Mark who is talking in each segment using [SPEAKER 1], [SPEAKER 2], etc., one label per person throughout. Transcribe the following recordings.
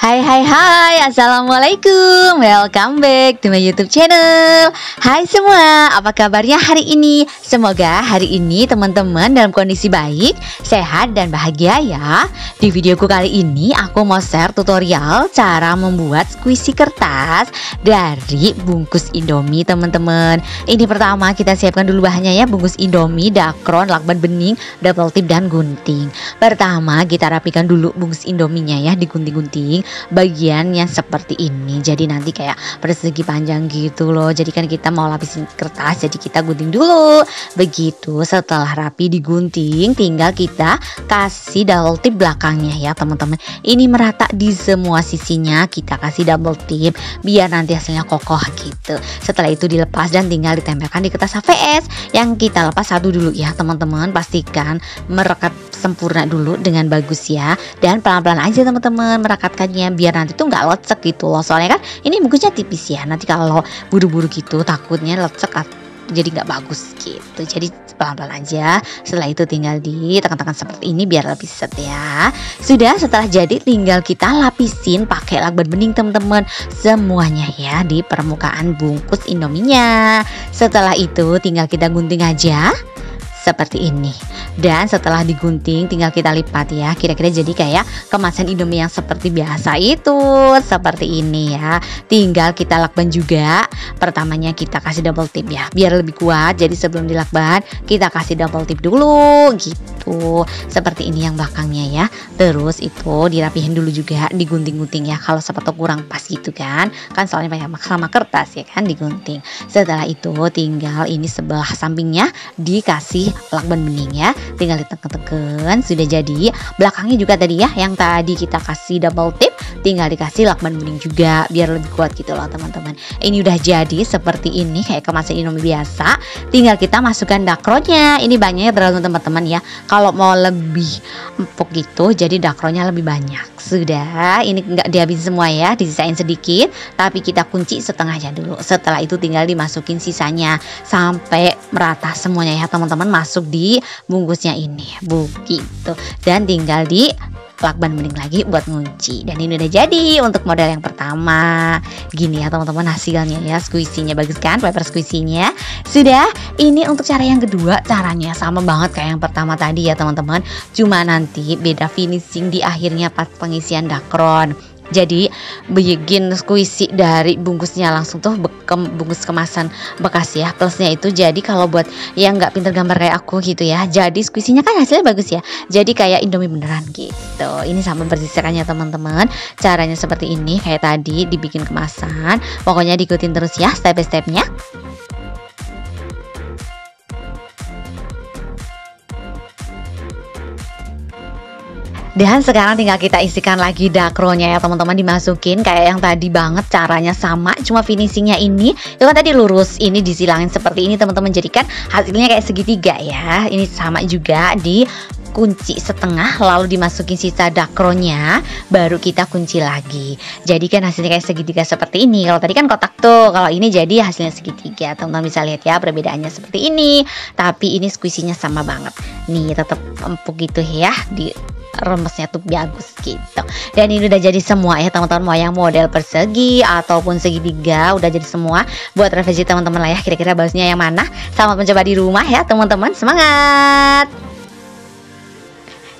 [SPEAKER 1] Hai hai hai, assalamualaikum. Welcome back to my YouTube channel. Hai semua, apa kabarnya hari ini? Semoga hari ini teman-teman dalam kondisi baik, sehat dan bahagia ya. Di videoku kali ini aku mau share tutorial cara membuat squishy kertas dari bungkus Indomie teman-teman. Ini pertama kita siapkan dulu bahannya ya, bungkus Indomie, dakron, lakban bening, double tip dan gunting. Pertama kita rapikan dulu bungkus Indominya ya, digunting-gunting bagiannya seperti ini, jadi nanti kayak persegi panjang gitu loh. Jadi kan kita mau lapisin kertas, jadi kita gunting dulu. Begitu setelah rapi digunting, tinggal kita kasih double tip belakangnya ya teman-teman. Ini merata di semua sisinya, kita kasih double tip biar nanti hasilnya kokoh gitu. Setelah itu dilepas dan tinggal ditempelkan di kertas HVS. Yang kita lepas satu dulu ya teman-teman, pastikan merekat sempurna dulu dengan bagus ya, dan pelan-pelan aja teman-teman merekatkannya biar nanti tuh nggak lecek gitu loh. Soalnya kan ini bungkusnya tipis ya, nanti kalau buru-buru gitu takutnya lecek jadi nggak bagus gitu. Jadi pelan-pelan aja. Setelah itu tinggal ditekan-tekan seperti ini biar lebih set ya. Sudah, setelah jadi tinggal kita lapisin pakai lakban bening teman-teman semuanya ya di permukaan bungkus Indominya. Setelah itu tinggal kita gunting aja seperti ini. Dan setelah digunting tinggal kita lipat ya, kira-kira jadi kayak kemasan Indomie yang seperti biasa itu, seperti ini ya. Tinggal kita lakban juga. Pertamanya kita kasih double tip ya biar lebih kuat. Jadi sebelum dilakban kita kasih double tip dulu gitu, seperti ini yang belakangnya ya. Terus itu dirapihin dulu juga, digunting-gunting ya kalau sepatu kurang pas gitu kan soalnya banyak sama kertas ya kan, digunting. Setelah itu tinggal ini sebelah sampingnya dikasih lakban bening ya, tinggal ditekan-tekan. Sudah jadi. Belakangnya juga tadi ya yang tadi kita kasih double tip, tinggal dikasih lakban bening juga biar lebih kuat gitu loh teman-teman. Ini udah jadi seperti ini kayak kemasan Indomie biasa. Tinggal kita masukkan dakronnya. Ini banyaknya tergantung teman-teman ya, kalau mau lebih empuk gitu jadi dakronnya lebih banyak. Sudah, ini nggak dihabisin semua ya, disisain sedikit tapi kita kunci setengahnya dulu. Setelah itu tinggal dimasukin sisanya sampai merata semuanya ya teman-teman, masuk di bungkusnya ini begitu, dan tinggal di lakban bening lagi buat ngunci. Dan ini udah jadi untuk model yang pertama. Gini ya teman-teman hasilnya ya, squishy-nya bagus kan, paper squishy-nya. Sudah, ini untuk cara yang kedua, caranya sama banget kayak yang pertama tadi ya teman-teman, cuma nanti beda finishing di akhirnya pas pengisian dakron. Jadi bikin squishy dari bungkusnya langsung tuh bungkus kemasan bekas ya. Plusnya itu jadi kalau buat yang nggak pinter gambar kayak aku gitu ya, jadi squishy-nya kan hasilnya bagus ya, jadi kayak Indomie beneran gitu. Ini sama persisikannya teman-teman, caranya seperti ini kayak tadi dibikin kemasan. Pokoknya diikutin terus ya step by stepnya. Dan sekarang tinggal kita isikan lagi dakronya ya teman-teman, dimasukin kayak yang tadi banget, caranya sama, cuma finishingnya ini itu kan tadi lurus, ini disilangin seperti ini teman-teman, jadi kan hasilnya kayak segitiga ya. Ini sama juga, di kunci setengah lalu dimasukin sisa dakronya, baru kita kunci lagi. Jadi kan hasilnya kayak segitiga seperti ini. Kalau tadi kan kotak tuh, kalau ini jadi hasilnya segitiga. Teman-teman bisa lihat ya perbedaannya seperti ini. Tapi ini squishy-nya sama banget. Nih tetap empuk gitu ya, di remesnya tuh bagus gitu. Dan ini udah jadi semua ya teman-teman, mau yang model persegi ataupun segitiga udah jadi semua. Buat revisi teman-teman lah ya, kira-kira bagusnya yang mana. Selamat mencoba di rumah ya teman-teman, semangat.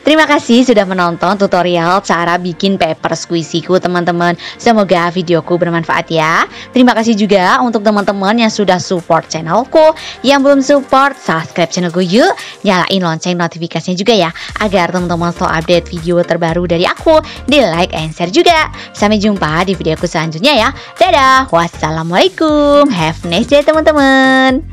[SPEAKER 1] Terima kasih sudah menonton tutorial cara bikin paper squishy-ku teman-teman. Semoga videoku bermanfaat ya. Terima kasih juga untuk teman-teman yang sudah support channelku. Yang belum support, subscribe channelku yuk. Nyalain lonceng notifikasinya juga ya, agar teman-teman selalu update video terbaru dari aku. Di like and share juga. Sampai jumpa di videoku selanjutnya ya. Dadah, wassalamualaikum. Have a nice day teman-teman.